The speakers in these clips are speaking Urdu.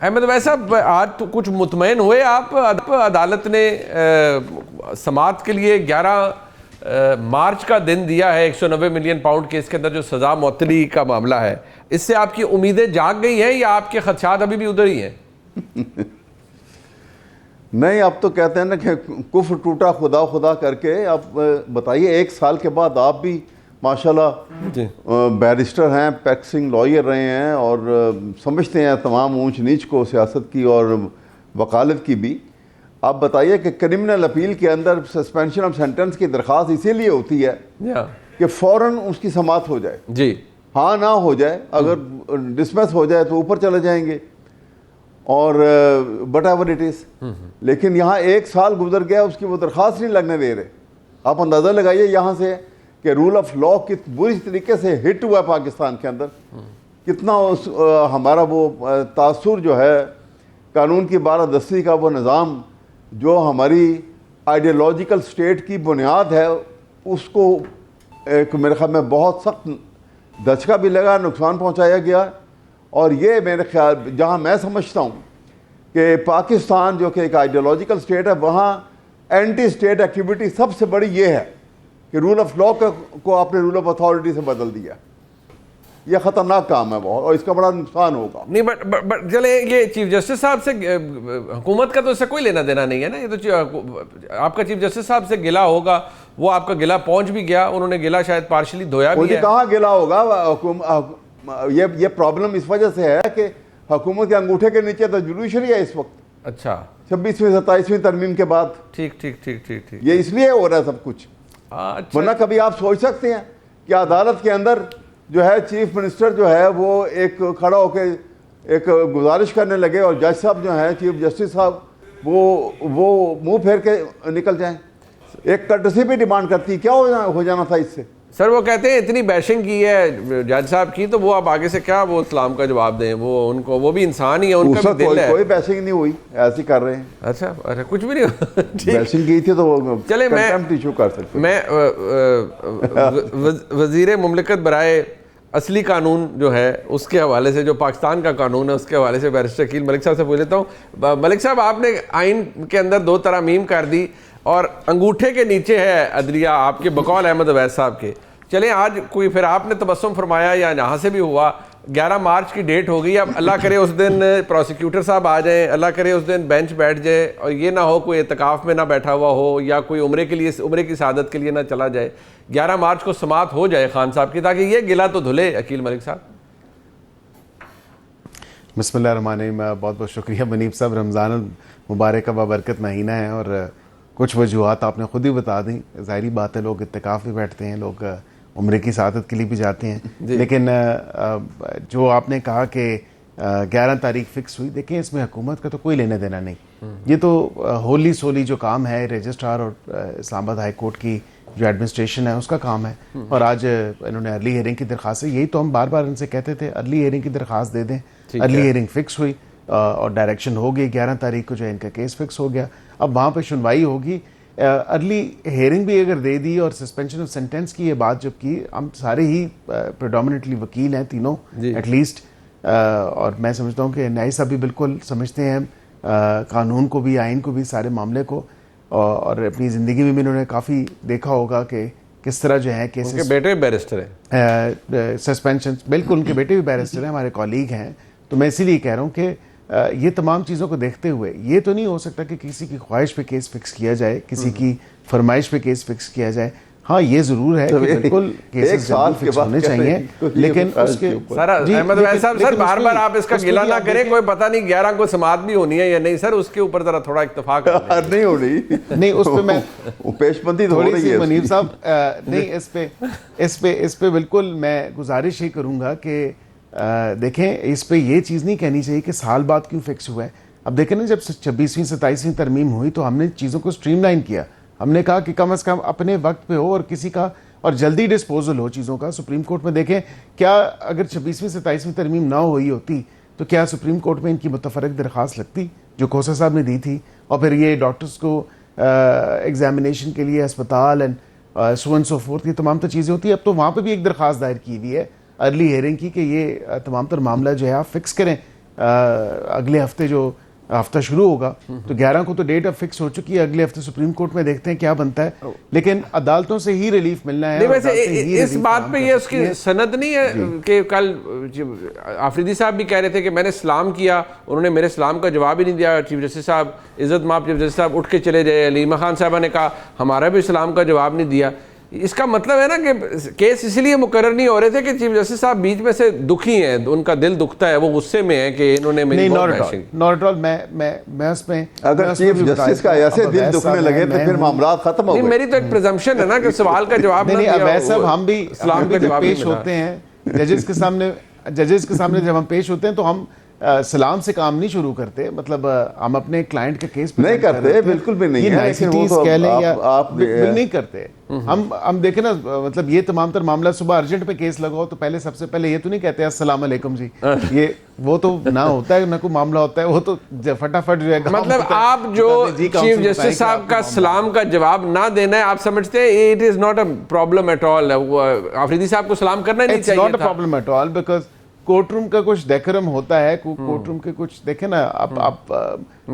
احمد ویس صاحب آج تو کچھ مطمئن ہوئے آپ؟ عدالت نے سماعت کے لیے 11 مارچ کا دن دیا ہے 190 ملین پاؤنڈ کیس کے اندر جو سزا معطلی کا معاملہ ہے، اس سے آپ کی امیدیں جاگ گئی ہیں یا آپ کے خدشات ابھی بھی ادھر ہی ہیں؟ نہیں، اب تو کہتے ہیں نا کہ کفر ٹوٹا خدا خدا کر کے. اب بتائیے 1 سال کے بعد آپ بھی ماشاءاللہ بیرسٹر ہیں، پریکٹسنگ لائر رہے ہیں اور سمجھتے ہیں تمام اونچ نیچ کو، سیاست کی اور وکالت کی بھی. آپ بتائیے کہ کرمنل اپیل کے اندر سسپینشن آف سینٹنس کی درخواست اسی لیے ہوتی ہے کہ فوراً اس کی سماعت ہو جائے. جی ہاں نہ ہو جائے، اگر ڈسمس ہو جائے تو اوپر چلے جائیں گے اور وٹ ایور اٹ از. لیکن یہاں 1 سال گزر گیا، اس کی وہ درخواست نہیں لگنے دے رہے. آپ اندازہ لگائیے یہاں سے کہ رول آف لا کس بری طریقے سے ہٹ ہوا ہے پاکستان کے اندر. کتنا ہمارا وہ تاثر جو ہے قانون کی بالادستی کا، وہ نظام جو ہماری آئیڈیالوجیکل سٹیٹ کی بنیاد ہے، اس کو ایک میرے خیال میں بہت سخت دھچکا بھی لگا، نقصان پہنچایا گیا. اور یہ میرے خیال جہاں میں سمجھتا ہوں کہ پاکستان جو کہ ایک آئیڈیالوجیکل سٹیٹ ہے، وہاں اینٹی سٹیٹ ایکٹیویٹی سب سے بڑی یہ ہے کہ رول آف لا کو آپ نے رول آف اتھارٹی سے بدل دیا. یہ خطرناک کام ہے بہت، اور اس کا بڑا نقصان ہوگا. نہیں بٹ چلے یہ چیف جسٹس صاحب سے حکومت کا تو اس سے کوئی لینا دینا نہیں ہے نا. یہ تو آپ کا چیف جسٹس صاحب سے گلا ہوگا، وہ آپ کا گلا پہنچ بھی گیا، انہوں نے گلا شاید پارشلی دھویا بھی ہے. کہاں گلا ہوگا؟ یہ پرابلم اس وجہ سے ہے کہ حکومت کے انگوٹھے کے نیچے تو جوڈیشری ہے اس وقت. اچھا 26ویں 27ویں ترمیم کے بعد. ٹھیک ٹھیک ٹھیک ٹھیک ٹھیک. یہ اس لیے ہو رہا ہے سب کچھ. ورنہ کبھی آپ سوچ سکتے ہیں کہ عدالت کے اندر جو ہے چیف منسٹر جو ہے وہ ایک کھڑا ہو کے ایک گزارش کرنے لگے اور جج صاحب جو ہیں چیف جسٹس صاحب وہ منہ پھیر کے نکل جائیں؟ ایک کرٹسی بھی ڈیمانڈ کرتی. کیا ہو جانا تھا اس سے؟ سر وہ کہتے ہیں اتنی بیشنگ کی ہے جج صاحب کی، تو وہ آپ آگے سے کیا وہ اسلام کا جواب دیں؟ وہ ان کو، وہ بھی انسان ہی ہے، ان کا بھی دل ہے. کوئی بیشنگ نہیں ہوئی، ایسے کر رہے ہیں. اچھا کچھ بھی نہیں. بیشنگ کی تھی تو وہ چلے کنٹمپٹ ایشو کر سکتے. میں وزیر مملکت برائے اصلی قانون جو ہے اس کے حوالے سے، جو پاکستان کا قانون ہے اس کے حوالے سے بیرسٹر عقیل ملک صاحب سے پوچھ لیتا ہوں. ملک صاحب، آپ نے آئین کے اندر 2 ترامیم کر دی اور انگوٹھے کے نیچے ہے عدلیہ آپ کے، بقول احمد اویس صاحب کے. چلیں آج کوئی پھر آپ نے تبسم فرمایا یا یہاں سے بھی ہوا، 11 مارچ کی ڈیٹ ہو گئی. اب اللہ کرے اس دن پروسیکیوٹر صاحب آ جائیں، اللہ کرے اس دن بینچ بیٹھ جائے اور یہ نہ ہو کوئی اعتکاف میں نہ بیٹھا ہوا ہو یا کوئی عمرے کی سعادت کے لیے نہ چلا جائے. 11 مارچ کو سماعت ہو جائے خان صاحب کی، تاکہ یہ گلا تو دھلے. عقیل ملک صاحب. بسم اللہ الرحمن الرحیم. بہت بہت شکریہ منیب صاحب. رمضان المبارک کا بابرکت مہینہ ہے اور کچھ وجوہات آپ نے خود ہی بتا دیں. ظاہری بات ہے، لوگ اعتکاف بھی بیٹھتے ہیں، لوگ عمرے کی سعادت کے لیے بھی جاتے ہیں. لیکن جو آپ نے کہا کہ 11 تاریخ فکس ہوئی، دیکھیں اس میں حکومت کا تو کوئی لینا دینا نہیں. یہ تو ہولی سولی جو کام ہے رجسٹرار اور اسلام آباد ہائی کورٹ کی جو ایڈمنسٹریشن ہے اس کا کام ہے. اور آج انہوں نے ارلی ہیئرنگ کی درخواست، یہی تو ہم بار بار ان سے کہتے تھے ارلی ہیئرنگ کی درخواست دے دیں. ارلی ہیئرنگ فکس ہوئی اور ڈائریکشن ہو گئی 11 تاریخ کو جو ہے ان کا کیس فکس ہو گیا. اب وہاں پہ سنوائی ہوگی. ارلی ہیئرنگ بھی اگر دے دی اور سسپینشن آف سینٹنس کی یہ بات جب کی، ہم سارے ہی پریڈومننٹلی وکیل ہیں تینوں ایٹ لیسٹ، اور میں سمجھتا ہوں کہ نیائی صاحب بھی بالکل سمجھتے ہیں قانون کو بھی، آئین کو بھی، سارے معاملے کو. اور اپنی زندگی میں بھی انہوں نے کافی دیکھا ہوگا کہ کس طرح جو ہے کیسز. ان کے بیٹے بھی بیرسٹر ہیں. سسپینشن بالکل، ان کے بیٹے بھی بیرسٹر ہیں، ہمارے کالیگ ہیں. تو میں اسی لیے کہہ رہا ہوں کہ یہ تمام چیزوں کو دیکھتے ہوئے یہ تو نہیں ہو سکتا کہ کسی کی خواہش پہ کیس فکس کیا جائے، کسی کی فرمائش پہ کیس فکس کیا جائے. ہاں یہ ضرور ہے کہ بالکل کیسز جلدی فکس ہونے چاہیے، لیکن اس کے سر احمد اویس صاحب، سر بار بار آپ اس کا گلا نہ کریں. کوئی پتہ نہیں 11 کو سماعت بھی ہونی ہے یا نہیں. سر اس کے اوپر ذرا تھوڑا اتفاق نہیں ہو رہی. نہیں اس پہ میں پیش بندی تھوڑی سی منیب صاحب نہیں اس پہ بالکل میں گزارش ہی کروں گا کہ دیکھیں اس پہ یہ چیز نہیں کہنی چاہیے کہ سال بعد کیوں فکس ہوا ہے. اب دیکھیں نا، جب 26ویں 27ویں ترمیم ہوئی تو ہم نے چیزوں کو سٹریم لائن کیا. ہم نے کہا کہ کم از کم اپنے وقت پہ ہو اور کسی کا اور جلدی ڈسپوزل ہو چیزوں کا. سپریم کورٹ میں دیکھیں کیا اگر 26ویں 27ویں ترمیم نہ ہوئی ہوتی تو کیا سپریم کورٹ میں ان کی متفرق درخواست لگتی جو کھوسا صاحب نے دی تھی؟ اور پھر یہ ڈاکٹرز کو ایگزامینیشن کے لیے اسپتال and so and so forth کی تمام تر چیزیں ہوتی ہیں. اب تو وہاں پہ بھی ایک درخواست دائر کی ہوئی ہے ارلی ہیئرنگ کی کہ یہ تمام تر معاملہ جو ہے آپ فکس کریں. اگلے ہفتے جو ہفتہ شروع ہوگا تو 11 کو تو ڈیٹ اب فکس ہو چکی ہے, اگلے ہفتے سپریم کورٹ میں دیکھتے ہیں کیا بنتا ہے, لیکن عدالتوں سے ہی ریلیف ملنا ہے. ویسے اس بات پہ یہ اس کی سند نہیں ہے کہ کل آفریدی صاحب بھی کہہ رہے تھے کہ میں نے سلام کیا, انہوں نے میرے سلام کا جواب ہی نہیں دیا, چیف جسٹس صاحب عزت مآب چیف جسٹس صاحب اٹھ کے چلے گئے, علیمہ خان صاحبہ نے کہا ہمارا بھی سلام کا جواب نہیں دیا. اس کا مطلب ہے نا کہ کیس اس لیے مقرر نہیں ہو رہے تھے کہ چیف جسٹس صاحب بیچ میں سے دکھی ہیں, ان کا دل دکھتا ہے, وہ غصے میں ہیں کہ انہوں نے میری ناٹ آل میں اس میں اگر چیف جسٹس کا ایسے دل دکھنے لگے تو پھر معاملات ختم ہو گئے. میری تو ایک پرزمپشن ہے نا کہ سوال کا جواب نہیں, اویس صاحب ہم بھی پیش ہوتے ہیں ججز کے سامنے جب ہم پیش ہوتے ہیں تو ہم سلام سے کام نہیں شروع کرتے, مطلب ہم اپنے کلائنٹ کے کیس نہیں کرتے, بالکل بھی نہیں ہے, کہہ لیں یا آپ نہیں کرتے. ہم دیکھیں نا, مطلب یہ تمام تر معاملہ صبح ارجنٹ پہ کیس لگاؤ تو پہلے سب سے پہلے یہ تو نہیں کہتے السلام علیکم جی, یہ وہ تو نہ ہوتا ہے نہ کوئی معاملہ ہوتا ہے, وہ تو فٹافٹ جو ہے. مطلب آپ جو چیف جسٹس صاحب کا سلام کا جواب نہ دینا ہے آپ سمجھتے ہیں it is not a problem at all, Afridi صاحب کو سلام کرنا نہیں چاہیے تھا. It's not a problem at all because court room کا کچھ ڈیکورم ہوتا ہے, کورٹ روم کے کچھ دیکھیں نا, آپ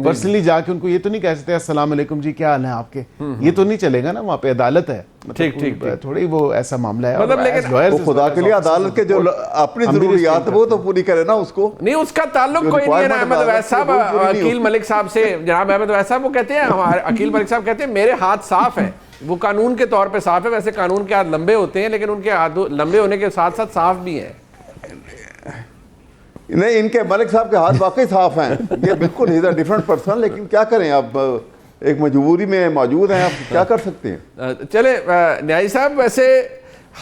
پرسنلی جا کے ان کو یہ تو نہیں کہہ سکتے السلام علیکم جی کیا حال ہے آپ کے, یہ تو نہیں چلے گا نا, وہاں پہ عدالت ہے, ٹھیک تھوڑی وہ ایسا معاملہ ہے. مطلب لیکن خدا کے لیے عدالت کے جو اپنی ضروریات وہ تو پوری کرے نا, اس کو نہیں, اس کا تعلق کوئی نہیں ہے نا. احمد اویس صاحب عقیل ملک صاحب سے, جناب احمد اویس صاحب وہ کہتے ہیں, ہمارے عقیل ملک صاحب کہتے ہیں میرے ہاتھ صاف ہیں, وہ قانون کے طور پہ صاف ہے, ویسے قانون کے ہاتھ لمبے ہوتے ہیں لیکن ان کے ہاتھ لمبے ہونے کے ساتھ ساتھ صاف بھی ہیں. نہیں, ان کے ملک صاحب کے ہاتھ واقعی صاف ہیں, یہ بالکل ہی ڈفرنٹ پرسن, لیکن کیا کریں آپ, ایک مجبوری میں موجود ہیں, آپ کیا کر سکتے ہیں. چلے نیائی صاحب, ویسے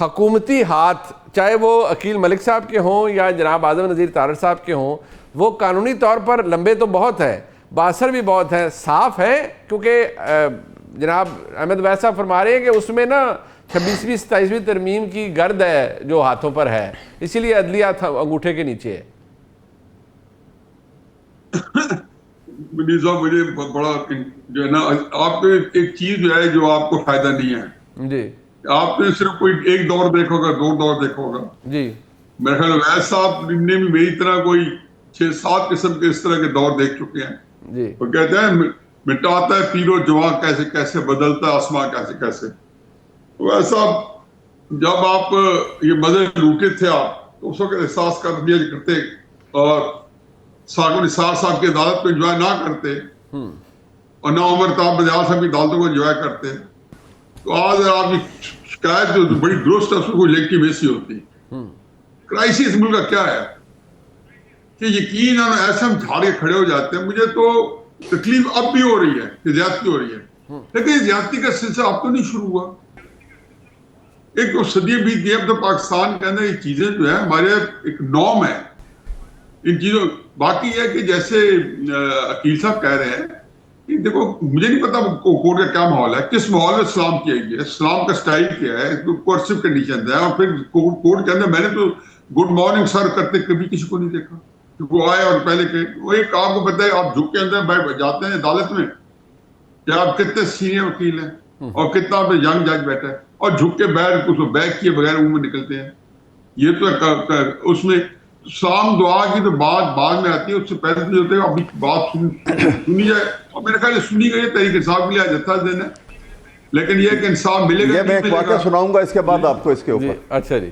حکومتی ہاتھ چاہے وہ عقیل ملک صاحب کے ہوں یا جناب اعظم نذیر طارڑ صاحب کے ہوں, وہ قانونی طور پر لمبے تو بہت ہیں, باثر بھی بہت ہیں, صاف ہیں, کیونکہ جناب احمد اویس صاحب فرما رہے ہیں کہ اس میں نا 26ویں 27ویں ترمیم کی گرد ہے جو ہاتھوں پر ہے, اسی لیے عدلیہ انگوٹھے کے نیچے ہے. منیر صاحب مجھے بڑا جو ہے نا, آپ کو ایک چیز جو ہے جو آپ کو فائدہ نہیں ہے جی, آپ نے صرف کوئی ایک دور دیکھو گا, 2 دور دیکھو گا جی, میرے خیال اویس صاحب نے بھی میری طرح کوئی 6-7 قسم کے اس طرح کے دور دیکھ چکے ہیں. جی, وہ کہتے ہیں مٹاتا ہے پیر و جواں کیسے کیسے, بدلتا ہے آسمان کیسے کیسے. اویس صاحب جب آپ یہ مزے لوٹے تھے آپ تو اس وقت احساس کرتے اور ساکر نثار صاحب کی عدالت کو انجوائے نہ کرتے اور نہ عمر طاہر بجال صاحب کی عدالتوں کو انجوائے کرتے, تو آج آپ کی شکایت جو بڑی درست ہے اس کو لیکٹی بیسی ہوتی. کرائسس ملک کا کیا ہے کہ یقیناً ایسے ہم جھاڑ کے کھڑے ہو جاتے ہیں. مجھے تو تکلیف اب بھی ہو رہی ہے کہ زیادتی ہو رہی ہے, لیکن زیادتی کا سلسلہ اب تو نہیں شروع ہوا. ایک تو صدی بیت گئی, اب تو پاکستان کے اندر یہ چیزیں جو ہے ہمارے ایک نارم ہے ان چیزوں. باقی یہ ہے کہ جیسے عقیل صاحب کہہ رہے ہیں کہ دیکھو مجھے نہیں پتا کورٹ کا کیا ماحول ہے, کس ماحول میں سلام کیا گیا ہے, سلام کا سٹائل کیا ہے, کورسو کنڈیشن ہے, اور پھر کورٹ کے اندر میں نے تو گڈ مارننگ سر کرتے کبھی کسی کو نہیں دیکھا. وہ آئے اور پہلے کہ وہ ایک آپ کو پتہ ہے, آپ جھک کے اندر بیٹھ جاتے ہیں عدالت میں کہ آپ کتنے سینئر وکیل ہیں اور کتنا آپ ینگ جج بیٹھا ہے, اور جھک کے بیٹھ کچھ بیک کیے بغیر منہ میں نکلتے ہیں. یہ تو اس میں سلام دعا کی تو بات بعد میں آتی ہے, اس سے پہلے تو ہوتے ہیں اپنی بات سنی جائے, اور میرے خیال سنی گئی ہے تحریک انصاف کے لیے جتھا دینا, لیکن یہ کہ انصاف ملے گا. یہ میں ایک واقعہ سناؤں گا اس کے بعد آپ کو اس کے اوپر. اچھا جی,